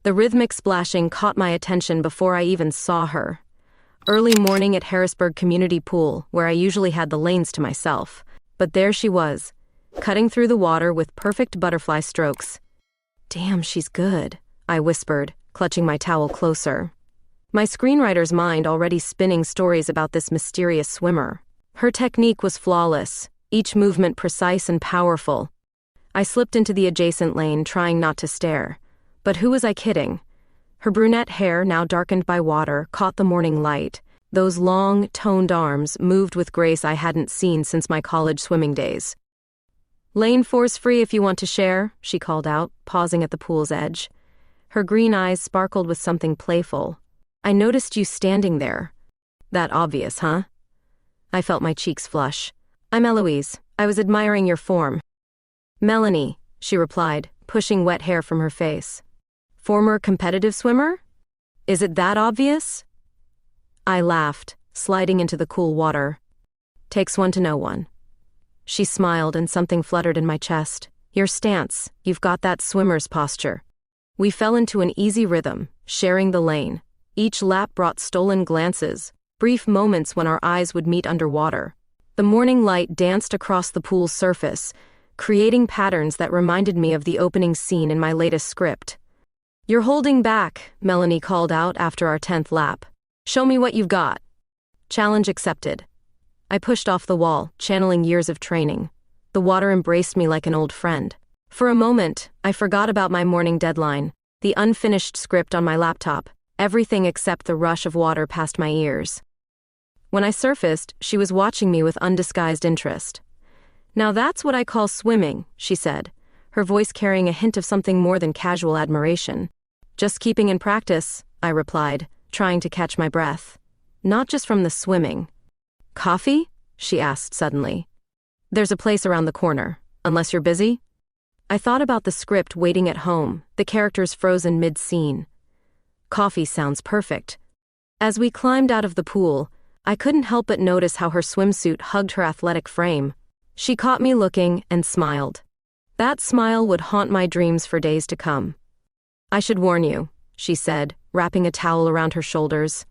The rhythmic splashing caught my attention before I even saw her. Early morning at Harrisburg Community Pool, where I usually had the lanes to myself. But there she was, cutting through the water with perfect butterfly strokes. "Damn, she's good," I whispered, clutching my towel closer. My screenwriter's mind already spinning stories about this mysterious swimmer. Her technique was flawless, each movement precise and powerful. I slipped into the adjacent lane, trying not to stare. But who was I kidding? Her brunette hair, now darkened by water, caught the morning light. Those long, toned arms moved with grace I hadn't seen since my college swimming days. "Lane 4's free if you want to share," she called out, pausing at the pool's edge. Her green eyes sparkled with something playful. "I noticed you standing there." "That obvious, huh?" I felt my cheeks flush. "I'm Eloise. I was admiring your form." "Melanie," she replied, pushing wet hair from her face. "Former competitive swimmer? Is it that obvious?" I laughed, sliding into the cool water. "Takes one to know one." She smiled and something fluttered in my chest. "Your stance, you've got that swimmer's posture." We fell into an easy rhythm, sharing the lane. Each lap brought stolen glances, brief moments when our eyes would meet underwater. The morning light danced across the pool's surface, creating patterns that reminded me of the opening scene in my latest script. "You're holding back," Melanie called out after our 10th lap. "Show me what you've got." Challenge accepted. I pushed off the wall, channeling years of training. The water embraced me like an old friend. For a moment, I forgot about my morning deadline, the unfinished script on my laptop, everything except the rush of water past my ears. When I surfaced, she was watching me with undisguised interest. "Now that's what I call swimming," she said, her voice carrying a hint of something more than casual admiration. "Just keeping in practice," I replied, trying to catch my breath. "Not just from the swimming." "Coffee?" she asked suddenly. "There's a place around the corner, unless you're busy." I thought about the script waiting at home, the characters frozen mid-scene. Coffee sounds perfect. As we climbed out of the pool, I couldn't help but notice how her swimsuit hugged her athletic frame. She caught me looking and smiled. That smile would haunt my dreams for days to come. "I should warn you," she said, wrapping a towel around her shoulders.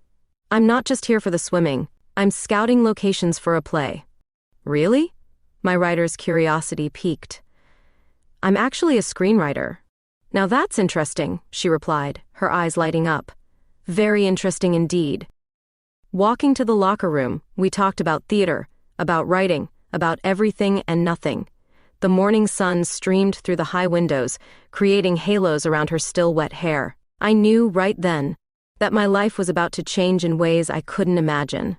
"I'm not just here for the swimming. I'm scouting locations for a play." "Really?" My writer's curiosity piqued. "I'm actually a screenwriter." "Now that's interesting," she replied, her eyes lighting up. "Very interesting indeed." Walking to the locker room, we talked about theater, about writing, about everything and nothing. The morning sun streamed through the high windows, creating halos around her still wet hair. I knew right then that my life was about to change in ways I couldn't imagine.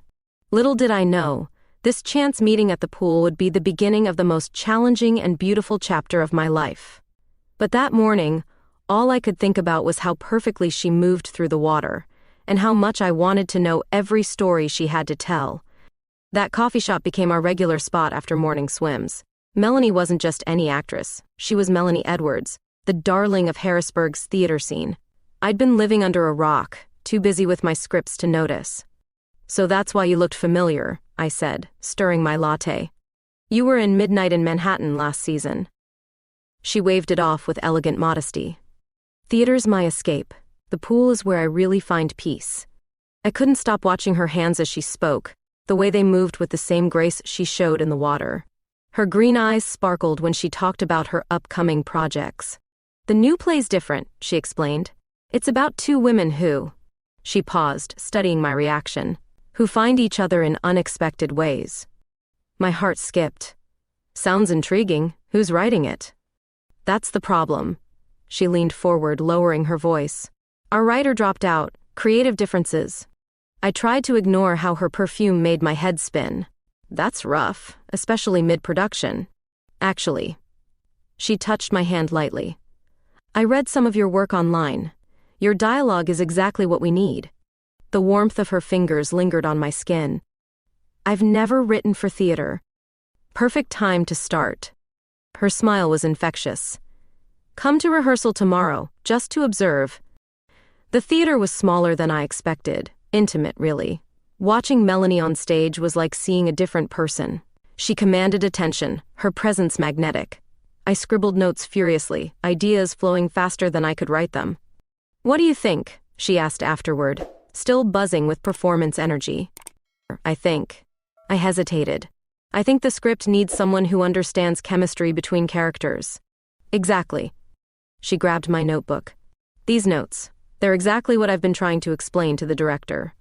Little did I know, this chance meeting at the pool would be the beginning of the most challenging and beautiful chapter of my life. But that morning, all I could think about was how perfectly she moved through the water, and how much I wanted to know every story she had to tell. That coffee shop became our regular spot after morning swims. Melanie wasn't just any actress, she was Melanie Edwards, the darling of Harrisburg's theater scene. I'd been living under a rock, too busy with my scripts to notice. "So that's why you looked familiar," I said, stirring my latte. "You were in Midnight in Manhattan last season." She waved it off with elegant modesty. "Theater's my escape. The pool is where I really find peace." I couldn't stop watching her hands as she spoke, the way they moved with the same grace she showed in the water. Her green eyes sparkled when she talked about her upcoming projects. "The new play's different," she explained. "It's about two women who—" She paused, studying my reaction. "Who find each other in unexpected ways." My heart skipped. "Sounds intriguing. Who's writing it?" "That's the problem." She leaned forward, lowering her voice. "Our writer dropped out. Creative differences." I tried to ignore how her perfume made my head spin. "That's rough, especially mid-production." "Actually." She touched my hand lightly. "I read some of your work online. Your dialogue is exactly what we need." The warmth of her fingers lingered on my skin. "I've never written for theater." "Perfect time to start." Her smile was infectious. "Come to rehearsal tomorrow, just to observe." The theater was smaller than I expected, intimate really. Watching Melanie on stage was like seeing a different person. She commanded attention, her presence magnetic. I scribbled notes furiously, ideas flowing faster than I could write them. What do you think? She asked afterward, still buzzing with performance energy. I think. I hesitated. I think the script needs someone who understands chemistry between characters. Exactly. She grabbed my notebook. These notes. They're exactly what I've been trying to explain to the director.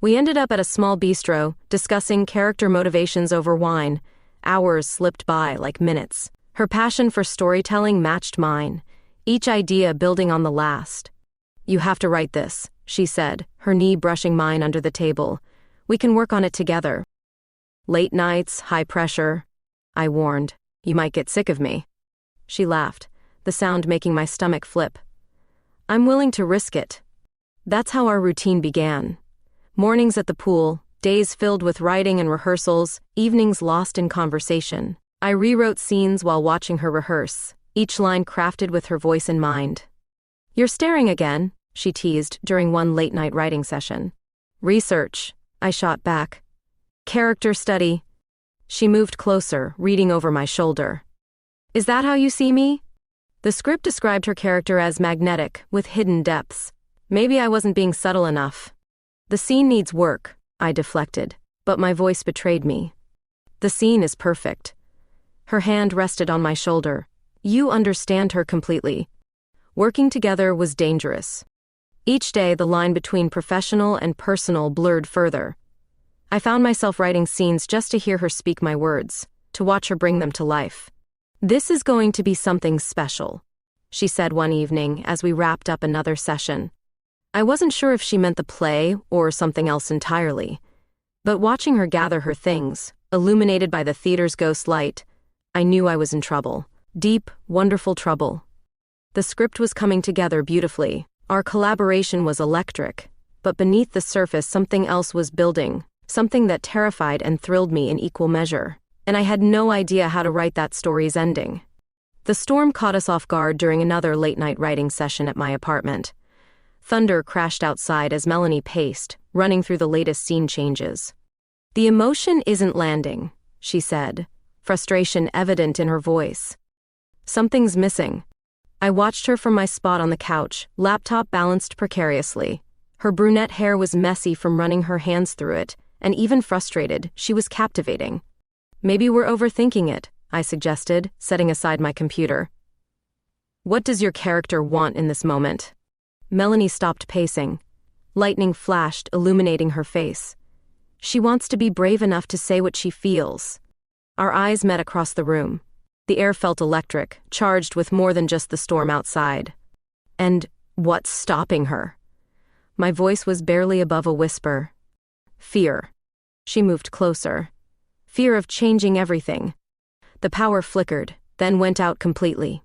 We ended up at a small bistro, discussing character motivations over wine. Hours slipped by like minutes. Her passion for storytelling matched mine, each idea building on the last. You have to write this, she said, her knee brushing mine under the table. We can work on it together. Late nights, high pressure. I warned, you might get sick of me. She laughed, the sound making my stomach flip. I'm willing to risk it. That's how our routine began. Mornings at the pool, days filled with writing and rehearsals, evenings lost in conversation. I rewrote scenes while watching her rehearse, each line crafted with her voice in mind. You're staring again, she teased during one late-night writing session. Research, I shot back. Character study. She moved closer, reading over my shoulder. Is that how you see me? The script described her character as magnetic, with hidden depths. Maybe I wasn't being subtle enough. The scene needs work, I deflected, but my voice betrayed me. The scene is perfect. Her hand rested on my shoulder. You understand her completely. Working together was dangerous. Each day the line between professional and personal blurred further. I found myself writing scenes just to hear her speak my words, to watch her bring them to life. This is going to be something special, she said one evening as we wrapped up another session. I wasn't sure if she meant the play or something else entirely, but watching her gather her things, illuminated by the theater's ghost light, I knew I was in trouble. Deep, wonderful trouble. The script was coming together beautifully. Our collaboration was electric, but beneath the surface something else was building, something that terrified and thrilled me in equal measure, and I had no idea how to write that story's ending. The storm caught us off guard during another late-night writing session at my apartment. Thunder crashed outside as Melanie paced, running through the latest scene changes. The emotion isn't landing, she said, frustration evident in her voice. Something's missing. I watched her from my spot on the couch, laptop balanced precariously. Her brunette hair was messy from running her hands through it, and even frustrated, she was captivating. Maybe we're overthinking it, I suggested, setting aside my computer. What does your character want in this moment? Melanie stopped pacing. Lightning flashed, illuminating her face. She wants to be brave enough to say what she feels. Our eyes met across the room. The air felt electric, charged with more than just the storm outside. And what's stopping her? My voice was barely above a whisper. Fear. She moved closer. Fear of changing everything. The power flickered, then went out completely.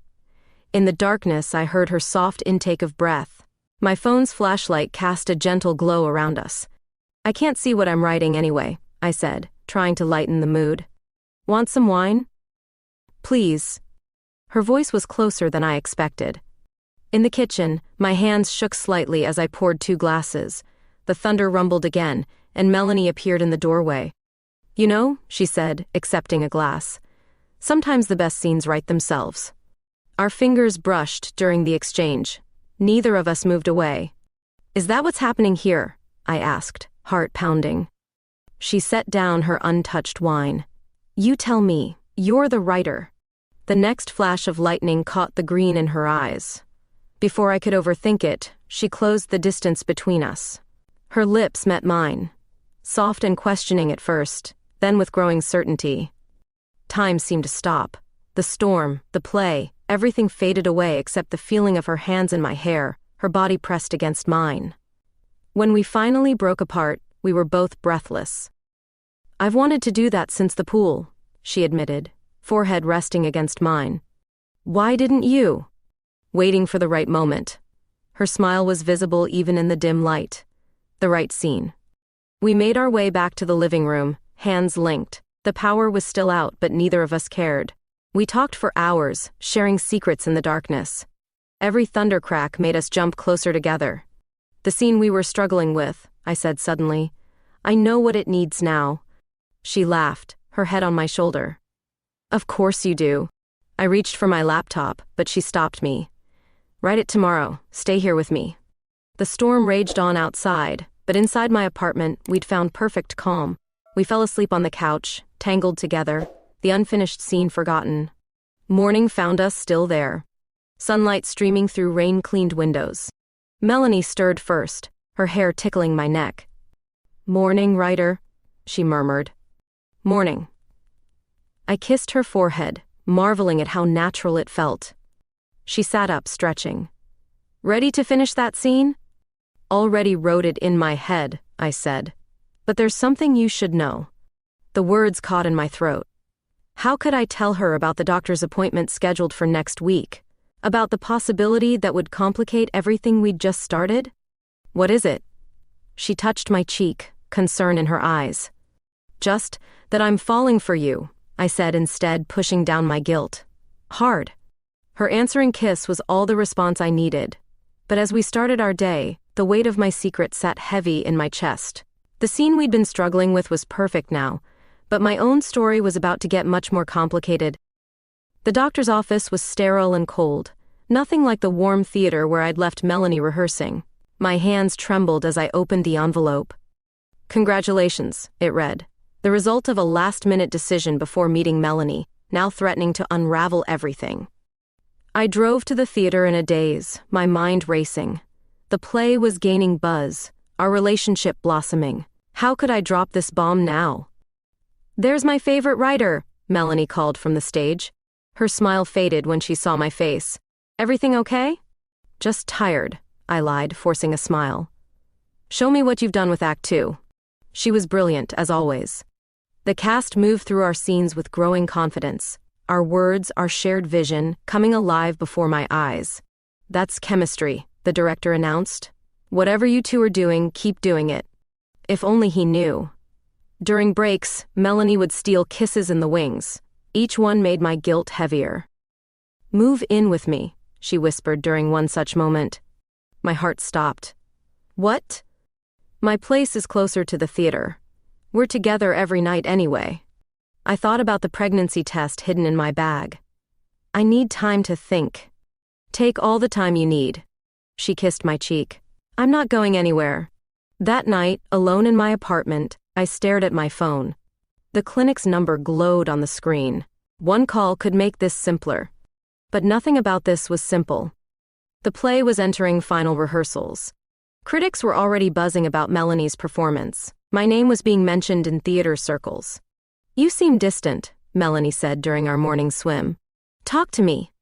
In the darkness, I heard her soft intake of breath. My phone's flashlight cast a gentle glow around us. I can't see what I'm writing anyway, I said, trying to lighten the mood. Want some wine? Please. Her voice was closer than I expected. In the kitchen, my hands shook slightly as I poured 2 glasses. The thunder rumbled again, and Melanie appeared in the doorway. You know, she said, accepting a glass. Sometimes the best scenes write themselves. Our fingers brushed during the exchange. Neither of us moved away. Is that what's happening here? I asked, heart pounding. She set down her untouched wine. You tell me. You're the writer. The next flash of lightning caught the green in her eyes. Before I could overthink it, she closed the distance between us. Her lips met mine, soft and questioning at first, then with growing certainty. Time seemed to stop. The storm, the play, everything faded away except the feeling of her hands in my hair, her body pressed against mine. When we finally broke apart, we were both breathless. I've wanted to do that since the pool, she admitted, forehead resting against mine. Why didn't you? Waiting for the right moment. Her smile was visible even in the dim light. The right scene. We made our way back to the living room, hands linked. The power was still out, but neither of us cared. We talked for hours, sharing secrets in the darkness. Every thunder crack made us jump closer together. The scene we were struggling with, I said suddenly. I know what it needs now. She laughed, her head on my shoulder. Of course you do. I reached for my laptop, but she stopped me. Write it tomorrow. Stay here with me. The storm raged on outside, but inside my apartment, we'd found perfect calm. We fell asleep on the couch, tangled together, the unfinished scene forgotten. Morning found us still there. Sunlight streaming through rain-cleaned windows. Melanie stirred first, her hair tickling my neck. "Morning, writer," she murmured. "Morning." I kissed her forehead, marveling at how natural it felt. She sat up, stretching. "Ready to finish that scene?" "Already wrote it in my head," I said. "But there's something you should know." The words caught in my throat. How could I tell her about the doctor's appointment scheduled for next week? About the possibility that would complicate everything we'd just started? "What is it?" She touched my cheek, concern in her eyes. "Just that I'm falling for you," I said instead, pushing down my guilt. Hard. Her answering kiss was all the response I needed. But as we started our day, the weight of my secret sat heavy in my chest. The scene we'd been struggling with was perfect now, but my own story was about to get much more complicated. The doctor's office was sterile and cold, nothing like the warm theater where I'd left Melanie rehearsing. My hands trembled as I opened the envelope. "Congratulations," it read. The result of a last-minute decision before meeting Melanie, now threatening to unravel everything. I drove to the theater in a daze, my mind racing. The play was gaining buzz, our relationship blossoming. How could I drop this bomb now? "There's my favorite writer," Melanie called from the stage. Her smile faded when she saw my face. "Everything okay?" "Just tired," I lied, forcing a smile. "Show me what you've done with Act 2. She was brilliant, as always. The cast moved through our scenes with growing confidence, our words, our shared vision, coming alive before my eyes. "That's chemistry," the director announced. "Whatever you two are doing, keep doing it." If only he knew. During breaks, Melanie would steal kisses in the wings. Each one made my guilt heavier. "Move in with me," she whispered during one such moment. My heart stopped. "What?" "My place is closer to the theater. We're together every night anyway." I thought about the pregnancy test hidden in my bag. "I need time to think." "Take all the time you need." She kissed my cheek. "I'm not going anywhere." That night, alone in my apartment, I stared at my phone. The clinic's number glowed on the screen. One call could make this simpler. But nothing about this was simple. The play was entering final rehearsals. Critics were already buzzing about Melanie's performance. My name was being mentioned in theater circles. "You seem distant," Melanie said during our morning swim. "Talk to me."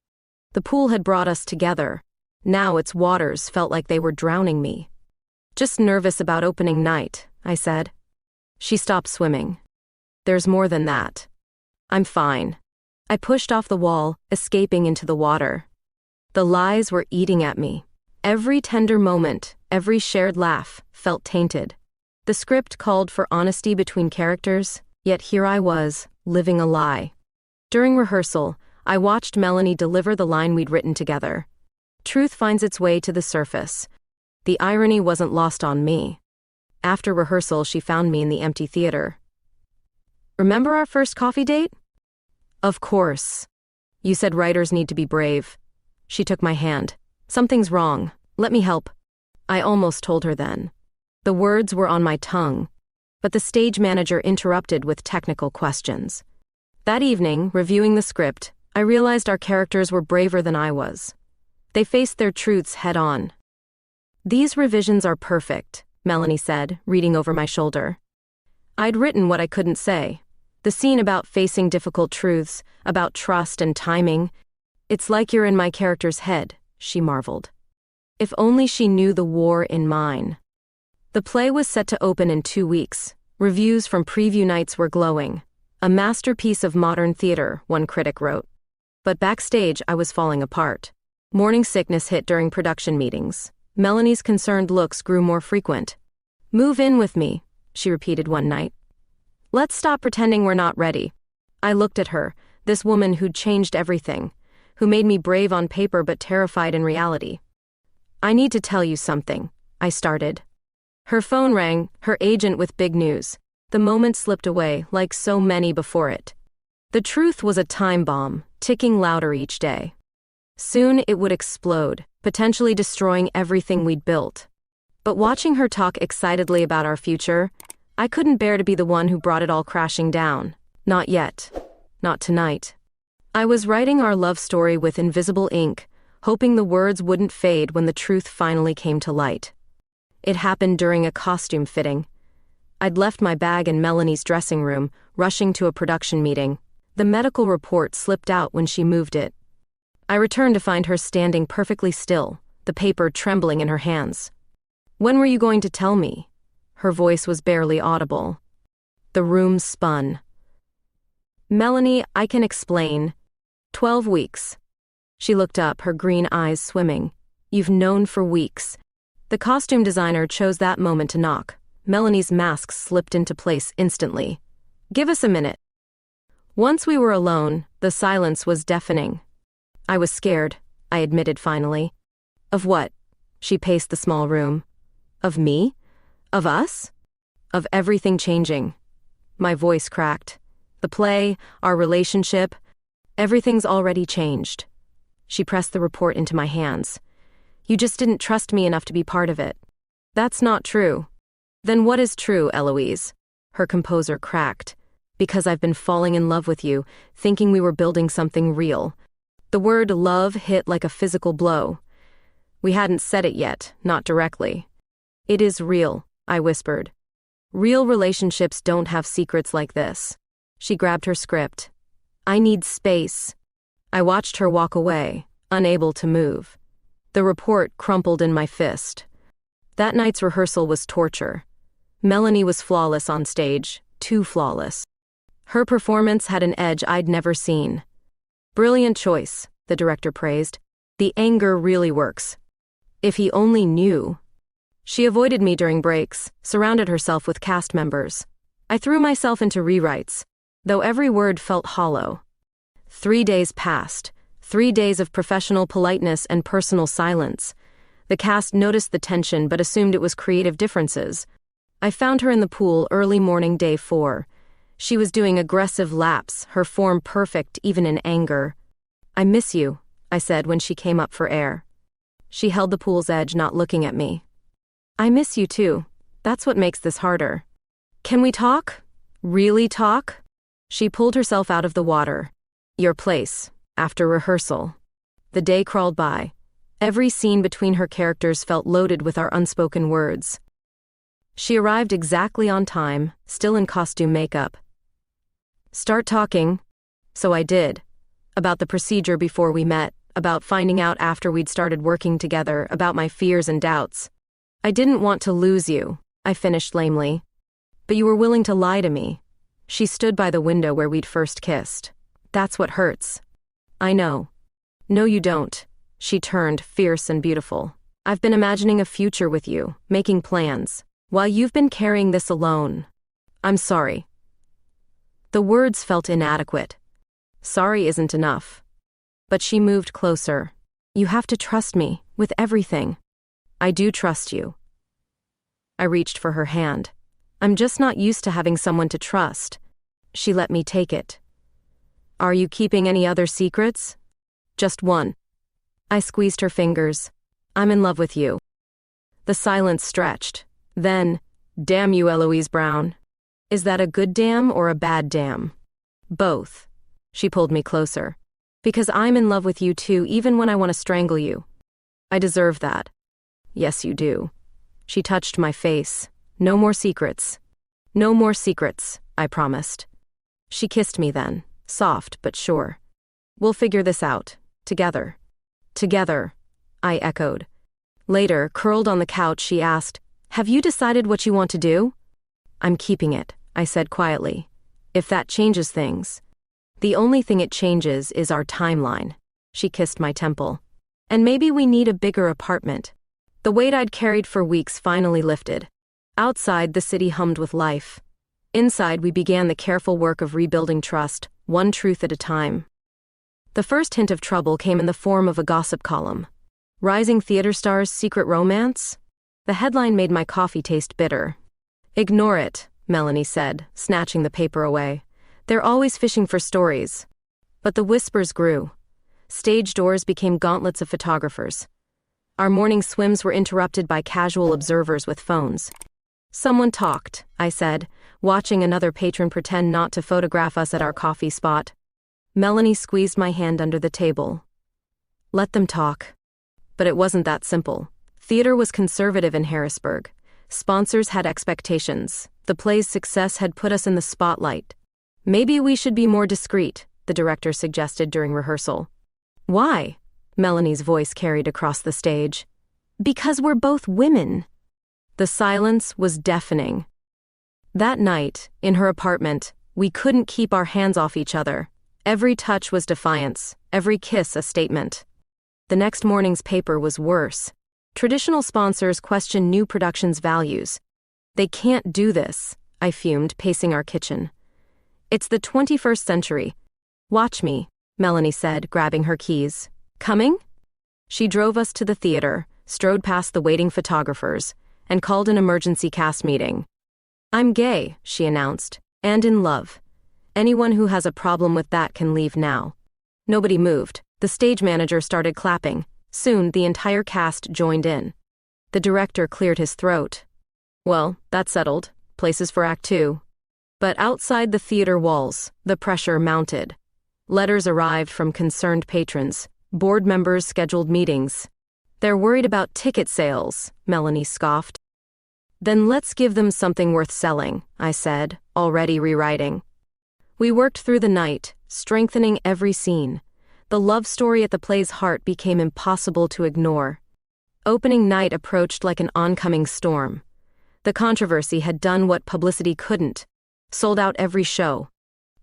The pool had brought us together. Now its waters felt like they were drowning me. "Just nervous about opening night," I said. She stopped swimming. "There's more than that." "I'm fine." I pushed off the wall, escaping into the water. The lies were eating at me. Every tender moment, every shared laugh, felt tainted. The script called for honesty between characters, yet here I was, living a lie. During rehearsal, I watched Melanie deliver the line we'd written together. Truth finds its way to the surface. The irony wasn't lost on me. After rehearsal, she found me in the empty theater. "Remember our first coffee date?" "Of course. You said writers need to be brave." She took my hand. "Something's wrong. Let me help." I almost told her then. The words were on my tongue, but the stage manager interrupted with technical questions. That evening, reviewing the script, I realized our characters were braver than I was. They faced their truths head-on. "These revisions are perfect," Melanie said, reading over my shoulder. I'd written what I couldn't say. The scene about facing difficult truths, about trust and timing. "It's like you're in my character's head," she marveled. If only she knew the war in mine. The play was set to open in 2 weeks. Reviews from preview nights were glowing. "A masterpiece of modern theater," one critic wrote. But backstage, I was falling apart. Morning sickness hit during production meetings. Melanie's concerned looks grew more frequent. "Move in with me," she repeated one night. "Let's stop pretending we're not ready." I looked at her, this woman who'd changed everything, who made me brave on paper but terrified in reality. "I need to tell you something," I started. Her phone rang, her agent with big news. The moment slipped away, like so many before it. The truth was a time bomb, ticking louder each day. Soon it would explode, potentially destroying everything we'd built. But watching her talk excitedly about our future, I couldn't bear to be the one who brought it all crashing down. Not yet. Not tonight. I was writing our love story with invisible ink, hoping the words wouldn't fade when the truth finally came to light. It happened during a costume fitting. I'd left my bag in Melanie's dressing room, rushing to a production meeting. The medical report slipped out when she moved it. I returned to find her standing perfectly still, the paper trembling in her hands. "When were you going to tell me?" Her voice was barely audible. The room spun. "Melanie, I can explain. 12 weeks. She looked up, her green eyes swimming. "You've known for weeks." The costume designer chose that moment to knock. Melanie's mask slipped into place instantly. "Give us a minute." Once we were alone, the silence was deafening. "I was scared," I admitted finally. "Of what?" She paced the small room. "Of me? Of us? Of everything changing." My voice cracked. "The play, our relationship, everything's already changed." She pressed the report into my hands. "You just didn't trust me enough to be part of it." "That's not true." "Then what is true, Eloise?" Her composure cracked. "Because I've been falling in love with you, thinking we were building something real." The word love hit like a physical blow. We hadn't said it yet, not directly. "It is real," I whispered. "Real relationships don't have secrets like this." She grabbed her script. "I need space." I watched her walk away, unable to move. The report crumpled in my fist. That night's rehearsal was torture. Melanie was flawless on stage, too flawless. Her performance had an edge I'd never seen. "Brilliant choice," the director praised. "The anger really works. If he only knew." She avoided me during breaks, surrounded herself with cast members. I threw myself into rewrites, though every word felt hollow. 3 days passed, 3 days of professional politeness and personal silence. The cast noticed the tension but assumed it was creative differences. I found her in the pool early morning day 4. She was doing aggressive laps, her form perfect even in anger. "I miss you," I said when she came up for air. She held the pool's edge, not looking at me. "I miss you too. That's what makes this harder." "Can we talk? Really talk?" She pulled herself out of the water. "Your place, after rehearsal." The day crawled by. Every scene between her characters felt loaded with our unspoken words. She arrived exactly on time, still in costume makeup. "Start talking." So I did. About the procedure before we met, about finding out after we'd started working together, about my fears and doubts. "I didn't want to lose you," I finished lamely. "But you were willing to lie to me." She stood by the window where we'd first kissed. "That's what hurts." "I know." "No, you don't." She turned, fierce and beautiful. "I've been imagining a future with you, making plans, while you've been carrying this alone. I'm sorry." The words felt inadequate. Sorry isn't enough. But she moved closer. "You have to trust me, with everything." "I do trust you." I reached for her hand. "I'm just not used to having someone to trust." She let me take it. "Are you keeping any other secrets?" "Just one." I squeezed her fingers. "I'm in love with you." The silence stretched. Then, "Damn you, Eloise Brown." "Is that a good damn or a bad damn?" "Both." She pulled me closer. "Because I'm in love with you too, even when I want to strangle you." "I deserve that." "Yes, you do." She touched my face. "No more secrets." "No more secrets," I promised. She kissed me then, soft but sure. "We'll figure this out. Together." "Together," I echoed. Later, curled on the couch, she asked, "Have you decided what you want to do?" "I'm keeping it," I said quietly. "If that changes things." "The only thing it changes is our timeline." She kissed my temple. "And maybe we need a bigger apartment." The weight I'd carried for weeks finally lifted. Outside, the city hummed with life. Inside, we began the careful work of rebuilding trust, one truth at a time. The first hint of trouble came in the form of a gossip column. "Rising theater stars' secret romance?" The headline made my coffee taste bitter. "Ignore it," Melanie said, snatching the paper away. "They're always fishing for stories." But the whispers grew. Stage doors became gauntlets of photographers. Our morning swims were interrupted by casual observers with phones. "Someone talked," I said, watching another patron pretend not to photograph us at our coffee spot. Melanie squeezed my hand under the table. "Let them talk." But it wasn't that simple. Theater was conservative in Harrisburg. Sponsors had expectations. The play's success had put us in the spotlight. "Maybe we should be more discreet," the director suggested during rehearsal. "Why?" Melanie's voice carried across the stage. "Because we're both women." The silence was deafening. That night, in her apartment, we couldn't keep our hands off each other. Every touch was defiance, every kiss a statement. The next morning's paper was worse. Traditional sponsors questioned new production's values. "They can't do this," I fumed, pacing our kitchen. "It's the 21st century. Watch me," Melanie said, grabbing her keys. "Coming?" She drove us to the theater, strode past the waiting photographers, and called an emergency cast meeting. "I'm gay," she announced, "and in love. Anyone who has a problem with that can leave now." Nobody moved. The stage manager started clapping. Soon, the entire cast joined in. The director cleared his throat. "Well, that's settled. Places for Act 2. But outside the theater walls, the pressure mounted. Letters arrived from concerned patrons. Board members scheduled meetings. "They're worried about ticket sales," Melanie scoffed. "Then let's give them something worth selling," I said, already rewriting. We worked through the night, strengthening every scene. The love story at the play's heart became impossible to ignore. Opening night approached like an oncoming storm. The controversy had done what publicity couldn't. Sold out every show.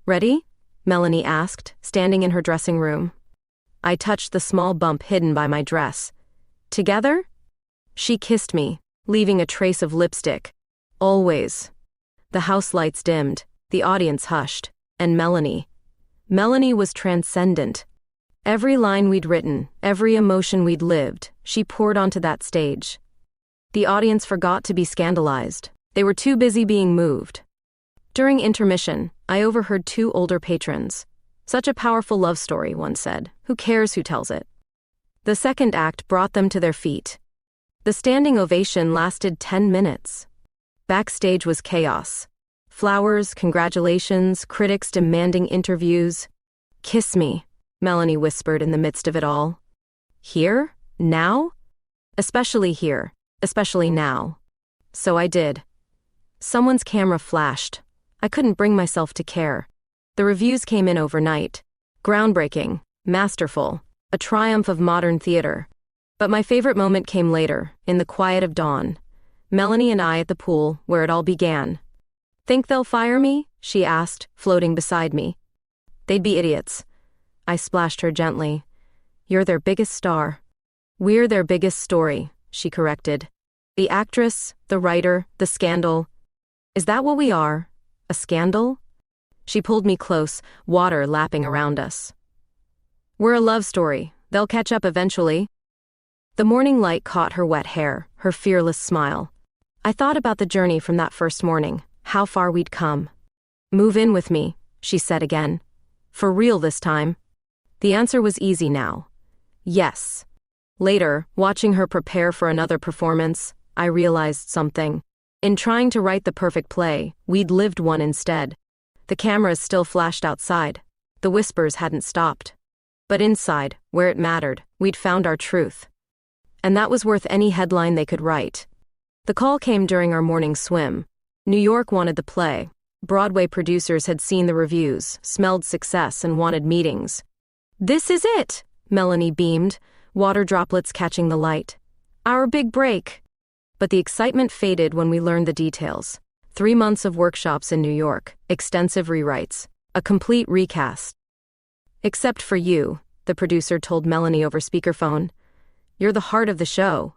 "Ready?" Melanie asked, standing in her dressing room. I touched the small bump hidden by my dress. "Together?" She kissed me, leaving a trace of lipstick. "Always." The house lights dimmed, the audience hushed, and Melanie was transcendent. Every line we'd written, every emotion we'd lived, she poured onto that stage. The audience forgot to be scandalized. They were too busy being moved. During intermission, I overheard two older patrons. "Such a powerful love story," one said. "Who cares who tells it?" The second act brought them to their feet. The standing ovation lasted 10 minutes. Backstage was chaos. Flowers, congratulations, critics demanding interviews. "Kiss me," Melanie whispered in the midst of it all. "Here? Now?" "Especially here. Especially now." So I did. Someone's camera flashed. I couldn't bring myself to care. The reviews came in overnight. Groundbreaking, masterful, a triumph of modern theater. But my favorite moment came later, in the quiet of dawn. Melanie and I at the pool, where it all began. "Think they'll fire me?" she asked, floating beside me. "They'd be idiots." I splashed her gently. "You're their biggest star." "We're their biggest story," she corrected. "The actress, the writer, the scandal. Is that what we are? A scandal?" She pulled me close, water lapping around us. "We're a love story. They'll catch up eventually." The morning light caught her wet hair, her fearless smile. I thought about the journey from that first morning, how far we'd come. "Move in with me," she said again. "For real this time." The answer was easy now. Yes. Later, watching her prepare for another performance, I realized something. In trying to write the perfect play, we'd lived one instead. The cameras still flashed outside. The whispers hadn't stopped. But inside, where it mattered, we'd found our truth. And that was worth any headline they could write. The call came during our morning swim. New York wanted the play. Broadway producers had seen the reviews, smelled success, and wanted meetings. "This is it," Melanie beamed, water droplets catching the light. "Our big break." But the excitement faded when we learned the details. 3 months of workshops in New York, extensive rewrites, a complete recast. "Except for you," the producer told Melanie over speakerphone. "You're the heart of the show."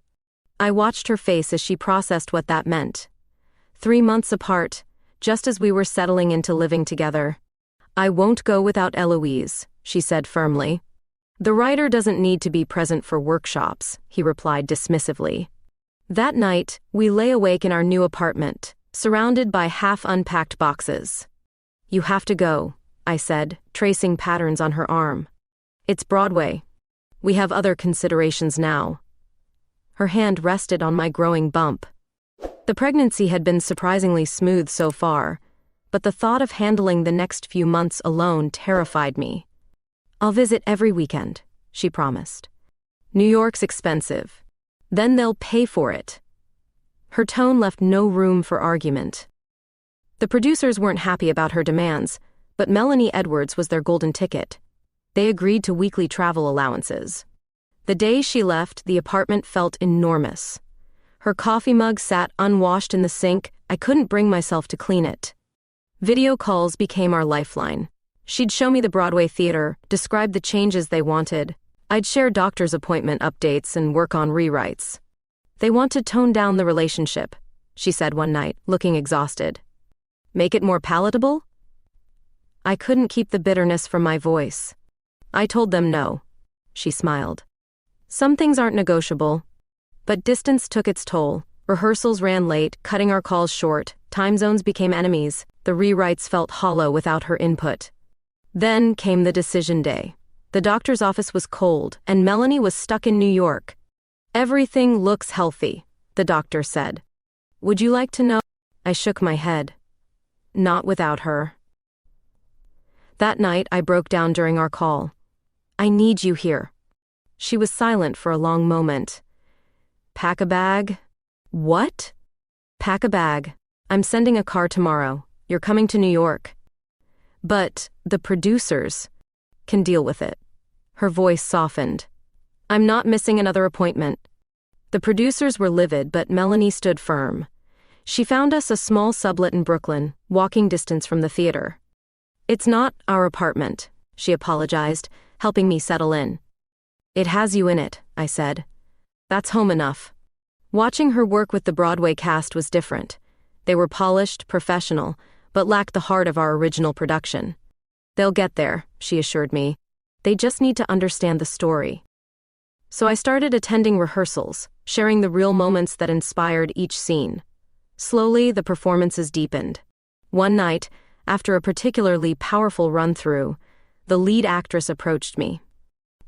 I watched her face as she processed what that meant. 3 months apart, just as we were settling into living together. "I won't go without Eloise," she said firmly. "The writer doesn't need to be present for workshops," he replied dismissively. That night, we lay awake in our new apartment, surrounded by half-unpacked boxes. "You have to go," I said, tracing patterns on her arm. "It's Broadway. We have other considerations now." Her hand rested on my growing bump. The pregnancy had been surprisingly smooth so far, but the thought of handling the next few months alone terrified me. "I'll visit every weekend," she promised. "New York's expensive. Then they'll pay for it." Her tone left no room for argument. The producers weren't happy about her demands, but Melanie Edwards was their golden ticket. They agreed to weekly travel allowances. The day she left, the apartment felt enormous. Her coffee mug sat unwashed in the sink. I couldn't bring myself to clean it. Video calls became our lifeline. She'd show me the Broadway theater, describe the changes they wanted. I'd share doctor's appointment updates and work on rewrites. "They want to tone down the relationship," she said one night, looking exhausted. "Make it more palatable?" I couldn't keep the bitterness from my voice. I told them no. She smiled. "Some things aren't negotiable." But distance took its toll. Rehearsals ran late, cutting our calls short. Time zones became enemies. The rewrites felt hollow without her input. Then came the decision day. The doctor's office was cold, and Melanie was stuck in New York. "Everything looks healthy," the doctor said. "Would you like to know?" I shook my head. "Not without her." That night, I broke down during our call. "I need you here." She was silent for a long moment. "Pack a bag?" "What?" "Pack a bag. I'm sending a car tomorrow. You're coming to New York." "But the producers can deal with it." Her voice softened. "I'm not missing another appointment." The producers were livid, but Melanie stood firm. She found us a small sublet in Brooklyn, walking distance from the theater. "It's not our apartment," she apologized, helping me settle in. "It has you in it," I said. "That's home enough." Watching her work with the Broadway cast was different. They were polished, professional, but lacked the heart of our original production. "They'll get there," she assured me. "They just need to understand the story." So I started attending rehearsals, sharing the real moments that inspired each scene. Slowly, the performances deepened. One night, after a particularly powerful run-through, the lead actress approached me.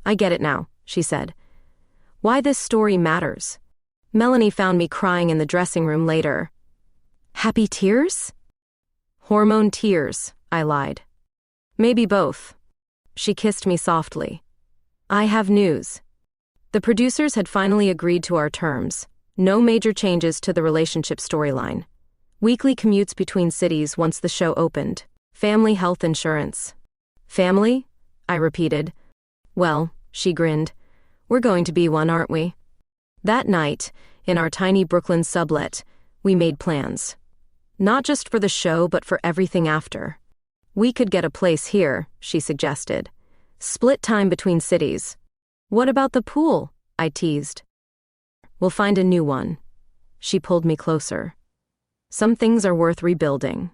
"I get it now," she said. "Why this story matters." Melanie found me crying in the dressing room later. "Happy tears?" "Hormone tears," I lied. "Maybe both." She kissed me softly. "I have news." The producers had finally agreed to our terms. No major changes to the relationship storyline. Weekly commutes between cities once the show opened. Family health insurance. "Family?" I repeated. "Well," she grinned. "We're going to be one, aren't we?" That night, in our tiny Brooklyn sublet, we made plans. Not just for the show, but for everything after. "We could get a place here," she suggested. "Split time between cities." "What about the pool?" I teased. "We'll find a new one." She pulled me closer. "Some things are worth rebuilding."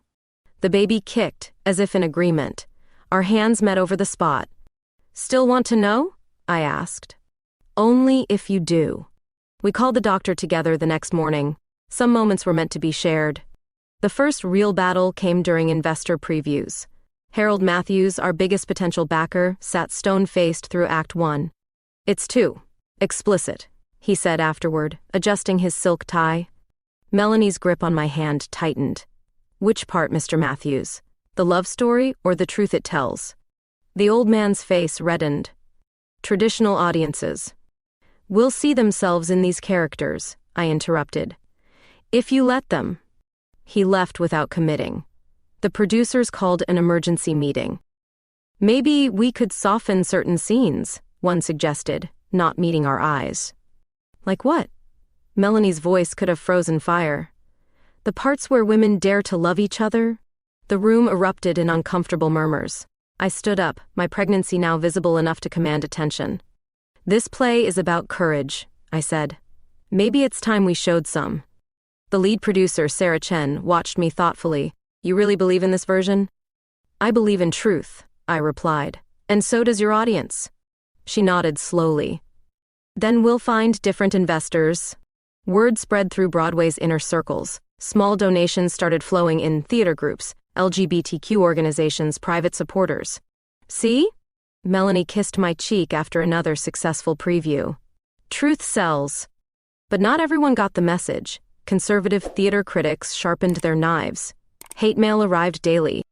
The baby kicked, as if in agreement. Our hands met over the spot. "Still want to know?" I asked. "Only if you do." We called the doctor together the next morning. Some moments were meant to be shared. The first real battle came during investor previews. Harold Matthews, our biggest potential backer, sat stone-faced through Act 1. "It's too explicit," he said afterward, adjusting his silk tie. Melanie's grip on my hand tightened. "Which part, Mr. Matthews? The love story or the truth it tells?" The old man's face reddened. "Traditional audiences will see themselves in these characters," I interrupted. "If you let them." He left without committing. The producers called an emergency meeting. "Maybe we could soften certain scenes," one suggested, not meeting our eyes. "Like what?" Melanie's voice could have frozen fire. "The parts where women dare to love each other?" The room erupted in uncomfortable murmurs. I stood up, my pregnancy now visible enough to command attention. "This play is about courage," I said. "Maybe it's time we showed some." The lead producer, Sarah Chen, watched me thoughtfully. "You really believe in this version?" "I believe in truth," I replied. "And so does your audience." She nodded slowly. "Then we'll find different investors." Word spread through Broadway's inner circles. Small donations started flowing in theater groups, LGBTQ organizations, private supporters. "See?" Melanie kissed my cheek after another successful preview. "Truth sells." But not everyone got the message. Conservative theater critics sharpened their knives. Hate mail arrived daily.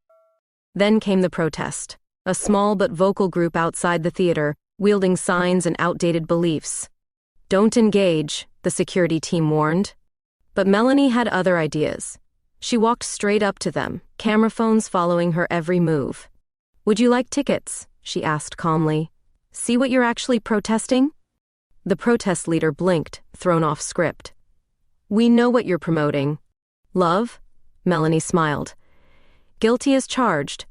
Then came the protest. A small but vocal group outside the theater, wielding signs and outdated beliefs. "Don't engage," the security team warned. But Melanie had other ideas. She walked straight up to them, camera phones following her every move. "Would you like tickets?" she asked calmly. "See what you're actually protesting?" The protest leader blinked, thrown off script. "We know what you're promoting." "Love?" Melanie smiled. "Guilty as charged."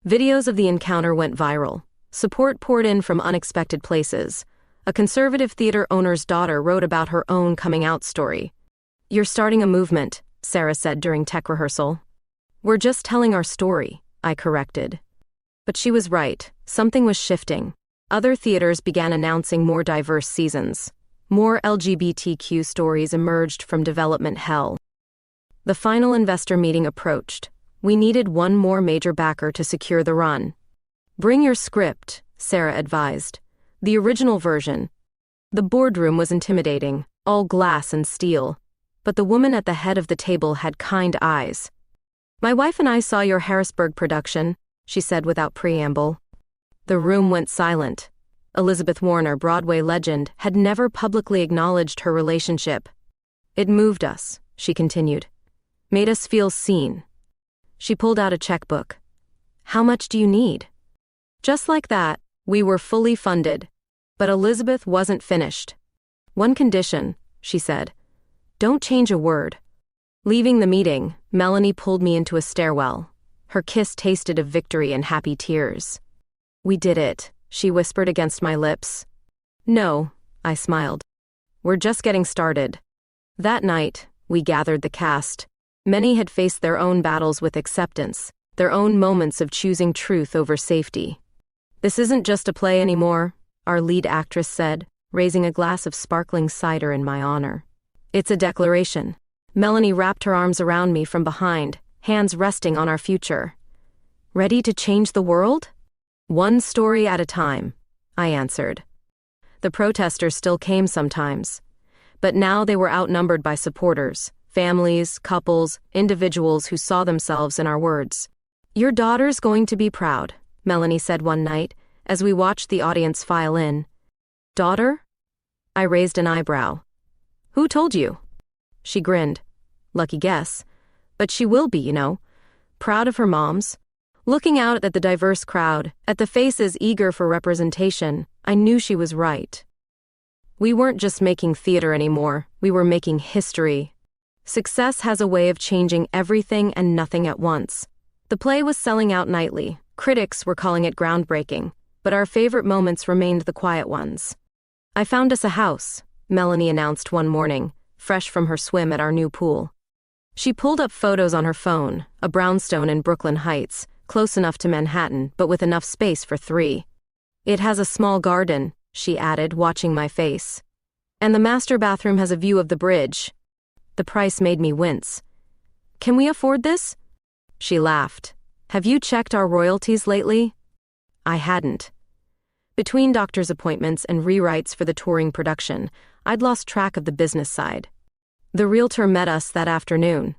Videos of the encounter went viral. Support poured in from unexpected places. A conservative theater owner's daughter wrote about her own coming-out story. "You're starting a movement," Sarah said during tech rehearsal. "We're just telling our story," I corrected. But she was right. Something was shifting. Other theaters began announcing more diverse seasons. More LGBTQ stories emerged from development hell. The final investor meeting approached. We needed one more major backer to secure the run. "Bring your script," Sarah advised. "The original version." The boardroom was intimidating, all glass and steel. But the woman at the head of the table had kind eyes. "My wife and I saw your Harrisburg production," she said without preamble. The room went silent. Elizabeth Warner, Broadway legend, had never publicly acknowledged her relationship. "It moved us," she continued. "Made us feel seen." She pulled out a checkbook. "How much do you need?" Just like that, we were fully funded. But Elizabeth wasn't finished. "One condition," she said. "Don't change a word." Leaving the meeting, Melanie pulled me into a stairwell. Her kiss tasted of victory and happy tears. "We did it," she whispered against my lips. "No," I smiled. "We're just getting started." That night, we gathered the cast. Many had faced their own battles with acceptance, their own moments of choosing truth over safety. "This isn't just a play anymore," our lead actress said, raising a glass of sparkling cider in my honor. "It's a declaration." Melanie wrapped her arms around me from behind, hands resting on our future. "Ready to change the world?" "One story at a time," I answered. The protesters still came sometimes. But now they were outnumbered by supporters, families, couples, individuals who saw themselves in our words. "Your daughter's going to be proud," Melanie said one night, as we watched the audience file in. "Daughter?" I raised an eyebrow. "Who told you?" She grinned. "Lucky guess. But she will be, proud of her moms." Looking out at the diverse crowd, at the faces eager for representation, I knew she was right. We weren't just making theater anymore, we were making history. Success has a way of changing everything and nothing at once. The play was selling out nightly. Critics were calling it groundbreaking, but our favorite moments remained the quiet ones. "I found us a house," Melanie announced one morning, fresh from her swim at our new pool. She pulled up photos on her phone, a brownstone in Brooklyn Heights, close enough to Manhattan, but with enough space for 3. "It has a small garden," she added, watching my face. "And the master bathroom has a view of the bridge." The price made me wince. "Can we afford this?" She laughed. "Have you checked our royalties lately?" I hadn't. Between doctor's appointments and rewrites for the touring production, I'd lost track of the business side. The realtor met us that afternoon.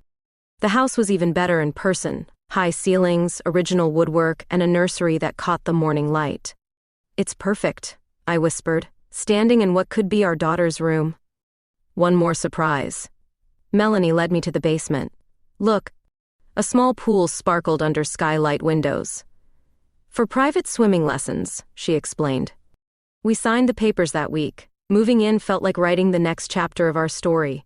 The house was even better in person. High ceilings, original woodwork, and a nursery that caught the morning light. "It's perfect," I whispered, standing in what could be our daughter's room. One more surprise. Melanie led me to the basement. "Look." A small pool sparkled under skylight windows. "For private swimming lessons," she explained. We signed the papers that week. Moving in felt like writing the next chapter of our story.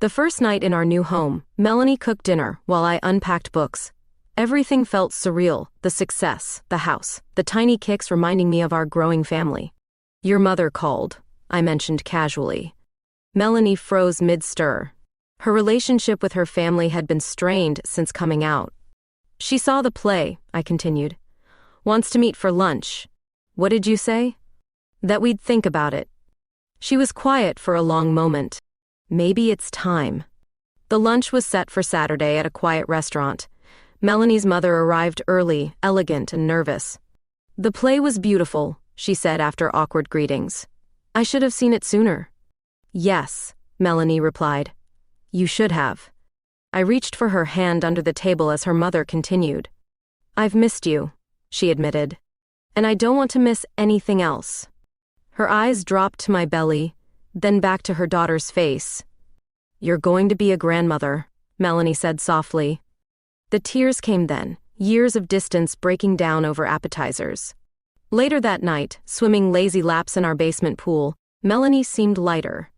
The first night in our new home, Melanie cooked dinner while I unpacked books. Everything felt surreal: the success, the house, the tiny kicks reminding me of our growing family. "Your mother called," I mentioned casually. Melanie froze mid-stir. Her relationship with her family had been strained since coming out. "She saw the play," I continued. "Wants to meet for lunch." "What did you say?" "That we'd think about it." She was quiet for a long moment. "Maybe it's time." The lunch was set for Saturday at a quiet restaurant. Melanie's mother arrived early, elegant and nervous. "The play was beautiful," she said after awkward greetings. "I should have seen it sooner." "Yes," Melanie replied. You should have. I reached for her hand under the table as her mother continued. I've missed you, she admitted. And I don't want to miss anything else. Her eyes dropped to my belly, then back to her daughter's face. You're going to be a grandmother, Melanie said softly. The tears came then, years of distance breaking down over appetizers. Later that night, swimming lazy laps in our basement pool, Melanie seemed lighter.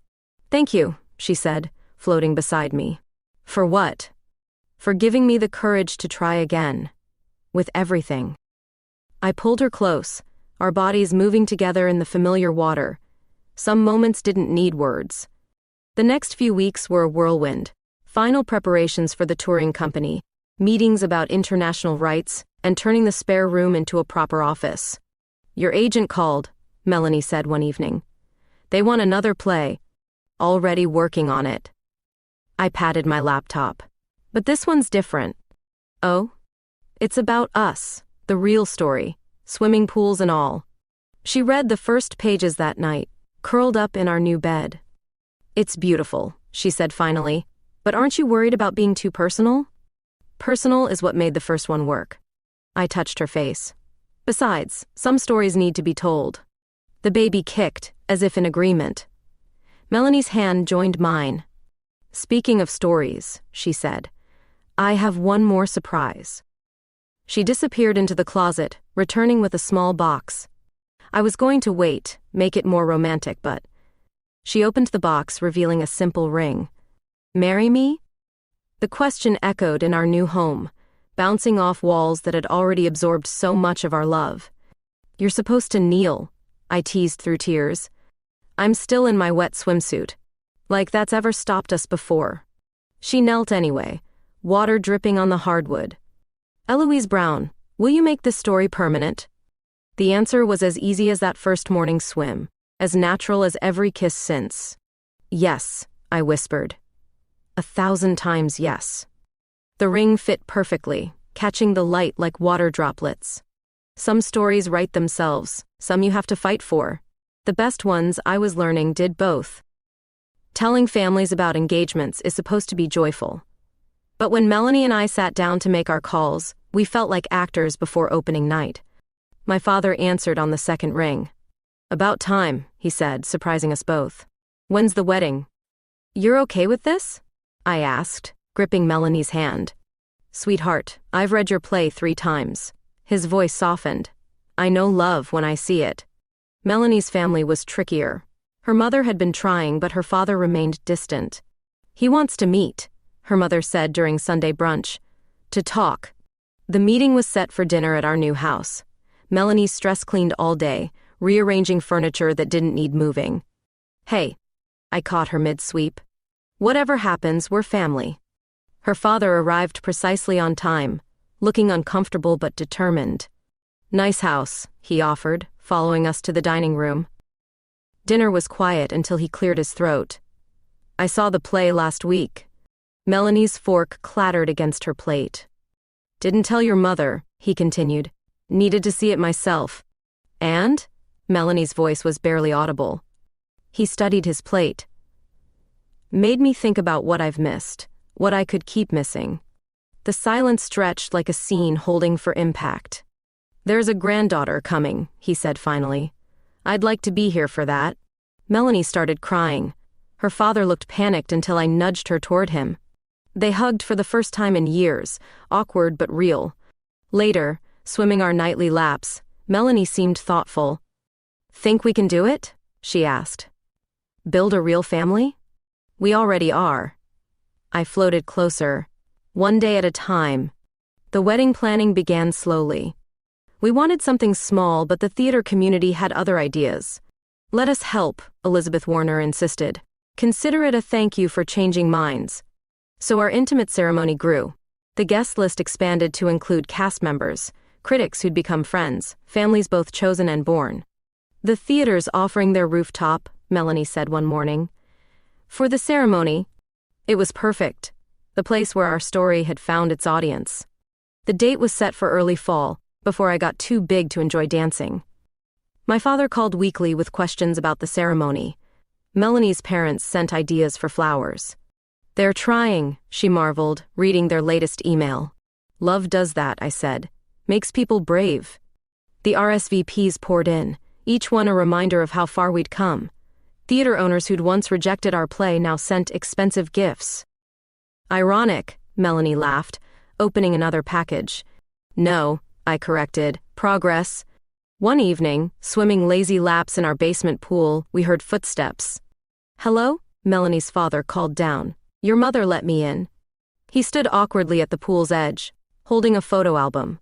Thank you, she said, floating beside me. For what? For giving me the courage to try again. With everything. I pulled her close, our bodies moving together in the familiar water. Some moments didn't need words. The next few weeks were a whirlwind. Final preparations for the touring company, meetings about international rights, and turning the spare room into a proper office. Your agent called, Melanie said one evening. They want another play. Already working on it. I patted my laptop. But this one's different. Oh? It's about us, the real story, swimming pools and all. She read the first pages that night, curled up in our new bed. It's beautiful, she said finally, but aren't you worried about being too personal? Personal is what made the first one work. I touched her face. Besides, some stories need to be told. The baby kicked, as if in agreement. Melanie's hand joined mine. Speaking of stories, she said, I have one more surprise. She disappeared into the closet, returning with a small box. I was going to wait, make it more romantic, but... She opened the box, revealing a simple ring. Marry me? The question echoed in our new home, bouncing off walls that had already absorbed so much of our love. You're supposed to kneel, I teased through tears. I'm still in my wet swimsuit. Like that's ever stopped us before. She knelt anyway, water dripping on the hardwood. Eloise Brown, will you make this story permanent? The answer was as easy as that first morning swim, as natural as every kiss since. Yes, I whispered. 1,000 times yes. The ring fit perfectly, catching the light like water droplets. Some stories write themselves, some you have to fight for. The best ones, I was learning, did both. Telling families about engagements is supposed to be joyful. But when Melanie and I sat down to make our calls, we felt like actors before opening night. My father answered on the second ring. About time, he said, surprising us both. When's the wedding? You're okay with this? I asked, gripping Melanie's hand. Sweetheart, I've read your play 3 times. His voice softened. I know love when I see it. Melanie's family was trickier. Her mother had been trying, but her father remained distant. He wants to meet, her mother said during Sunday brunch. To talk. The meeting was set for dinner at our new house. Melanie stress-cleaned all day, rearranging furniture that didn't need moving. Hey, I caught her mid-sweep. Whatever happens, we're family. Her father arrived precisely on time, looking uncomfortable but determined. Nice house, he offered, following us to the dining room. Dinner was quiet until he cleared his throat. I saw the play last week. Melanie's fork clattered against her plate. Didn't tell your mother, he continued. Needed to see it myself. And? Melanie's voice was barely audible. He studied his plate. Made me think about what I've missed, what I could keep missing. The silence stretched like a scene holding for impact. There's a granddaughter coming, he said finally. I'd like to be here for that. Melanie started crying. Her father looked panicked until I nudged her toward him. They hugged for the first time in years, awkward but real. Later, swimming our nightly laps, Melanie seemed thoughtful. Think we can do it? She asked. Build a real family? We already are. I floated closer. One day at a time. The wedding planning began slowly. We wanted something small, but the theater community had other ideas. Let us help, Elizabeth Warner insisted. Consider it a thank you for changing minds. So our intimate ceremony grew. The guest list expanded to include cast members, critics who'd become friends, families both chosen and born. The theater's offering their rooftop, Melanie said one morning. For the ceremony, it was perfect. The place where our story had found its audience. The date was set for early fall, before I got too big to enjoy dancing. My father called weekly with questions about the ceremony. Melanie's parents sent ideas for flowers. They're trying, she marveled, reading their latest email. Love does that, I said. Makes people brave. The RSVPs poured in, each one a reminder of how far we'd come. Theater owners who'd once rejected our play now sent expensive gifts. Ironic, Melanie laughed, opening another package. No, I corrected. Progress. One evening, swimming lazy laps in our basement pool, we heard footsteps. Hello? Melanie's father called down. Your mother let me in. He stood awkwardly at the pool's edge, holding a photo album.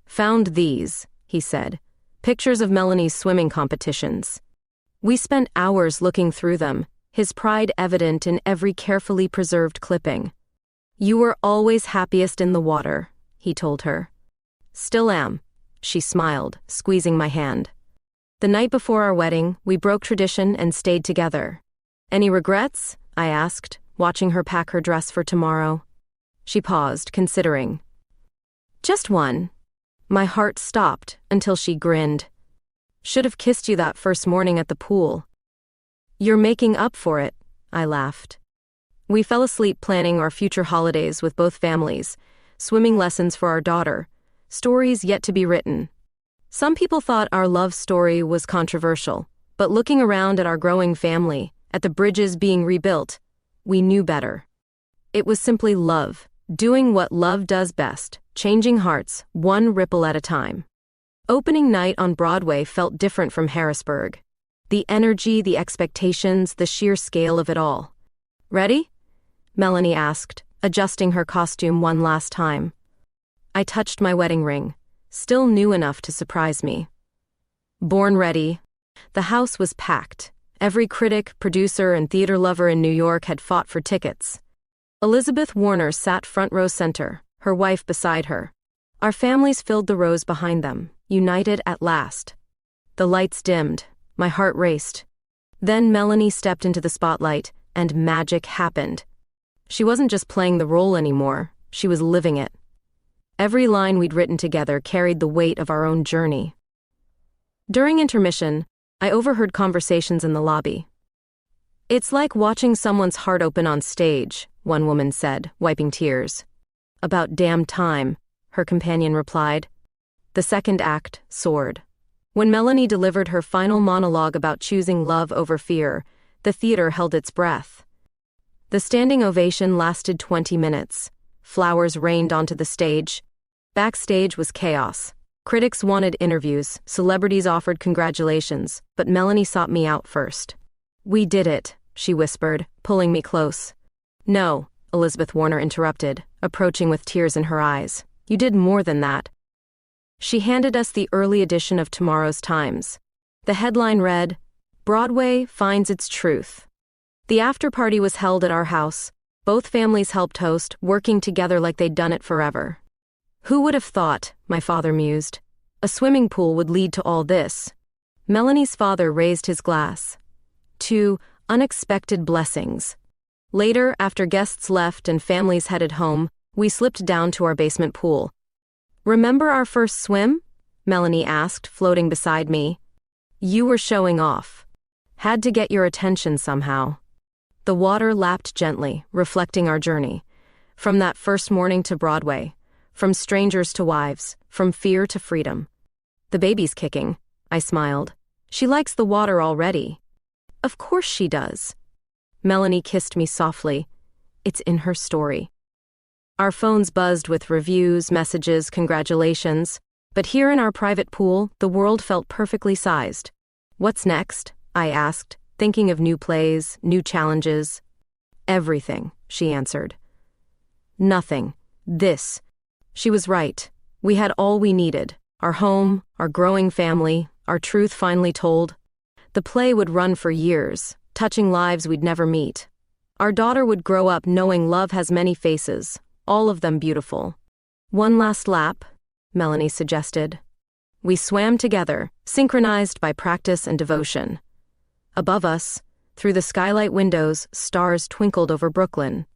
Found these, he said. Pictures of Melanie's swimming competitions. We spent hours looking through them, his pride evident in every carefully preserved clipping. You were always happiest in the water, he told her. Still am, she smiled, squeezing my hand. The night before our wedding, we broke tradition and stayed together. Any regrets? I asked, watching her pack her dress for tomorrow. She paused, considering. Just one. My heart stopped until she grinned. Should have kissed you that first morning at the pool. You're making up for it, I laughed. We fell asleep planning our future holidays with both families, swimming lessons for our daughter, stories yet to be written. Some people thought our love story was controversial, but looking around at our growing family, at the bridges being rebuilt, we knew better. It was simply love, doing what love does best, changing hearts, one ripple at a time. Opening night on Broadway felt different from Harrisburg. The energy, the expectations, the sheer scale of it all. Ready? Melanie asked, adjusting her costume one last time. I touched my wedding ring, still new enough to surprise me. Born ready. The house was packed. Every critic, producer, and theater lover in New York had fought for tickets. Elizabeth Warner sat front row center, her wife beside her. Our families filled the rows behind them, united at last. The lights dimmed. My heart raced. Then Melanie stepped into the spotlight, and magic happened. She wasn't just playing the role anymore, she was living it. Every line we'd written together carried the weight of our own journey. During intermission, I overheard conversations in the lobby. It's like watching someone's heart open on stage, one woman said, wiping tears. About damn time, her companion replied. The second act soared. When Melanie delivered her final monologue about choosing love over fear, the theater held its breath. The standing ovation lasted 20 minutes. Flowers rained onto the stage. Backstage was chaos. Critics wanted interviews, celebrities offered congratulations, but Melanie sought me out first. We did it, she whispered, pulling me close. No, Elizabeth Warner interrupted, approaching with tears in her eyes. You did more than that. She handed us the early edition of tomorrow's Times. The headline read, Broadway finds its truth. The after-party was held at our house. Both families helped host, working together like they'd done it forever. Who would have thought, my father mused, a swimming pool would lead to all this? Melanie's father raised his glass. To unexpected blessings. Later, after guests left and families headed home, we slipped down to our basement pool. Remember our first swim? Melanie asked, floating beside me. You were showing off. Had to get your attention somehow. The water lapped gently, reflecting our journey. From that first morning to Broadway. From strangers to wives. From fear to freedom. The baby's kicking. I smiled. She likes the water already. Of course she does. Melanie kissed me softly. It's in her story. Our phones buzzed with reviews, messages, congratulations. But here in our private pool, the world felt perfectly sized. What's next? I asked, thinking of new plays, new challenges. Everything, she answered. Nothing. This. She was right. We had all we needed. Our home, our growing family, our truth finally told. The play would run for years, touching lives we'd never meet. Our daughter would grow up knowing love has many faces, all of them beautiful. One last lap, Melanie suggested. We swam together, synchronized by practice and devotion. Above us, through the skylight windows, stars twinkled over Brooklyn.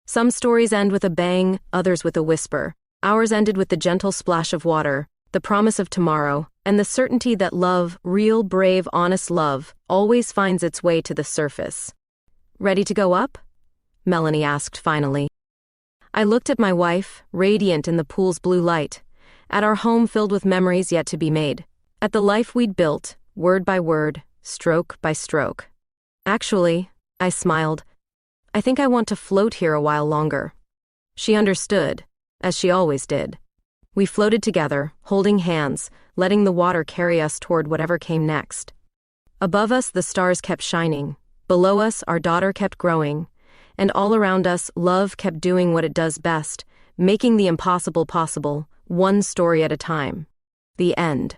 Some stories end with a bang, others with a whisper. Ours ended with the gentle splash of water, the promise of tomorrow, and the certainty that love, real, brave, honest love, always finds its way to the surface. "Ready to go up?" Melanie asked finally. I looked at my wife, radiant in the pool's blue light, at our home filled with memories yet to be made, at the life we'd built, word by word, stroke by stroke. "Actually," I smiled, "I think I want to float here a while longer." She understood, as she always did. We floated together, holding hands, letting the water carry us toward whatever came next. Above us, the stars kept shining. Below us, our daughter kept growing. And all around us, love kept doing what it does best, making the impossible possible, one story at a time. The end.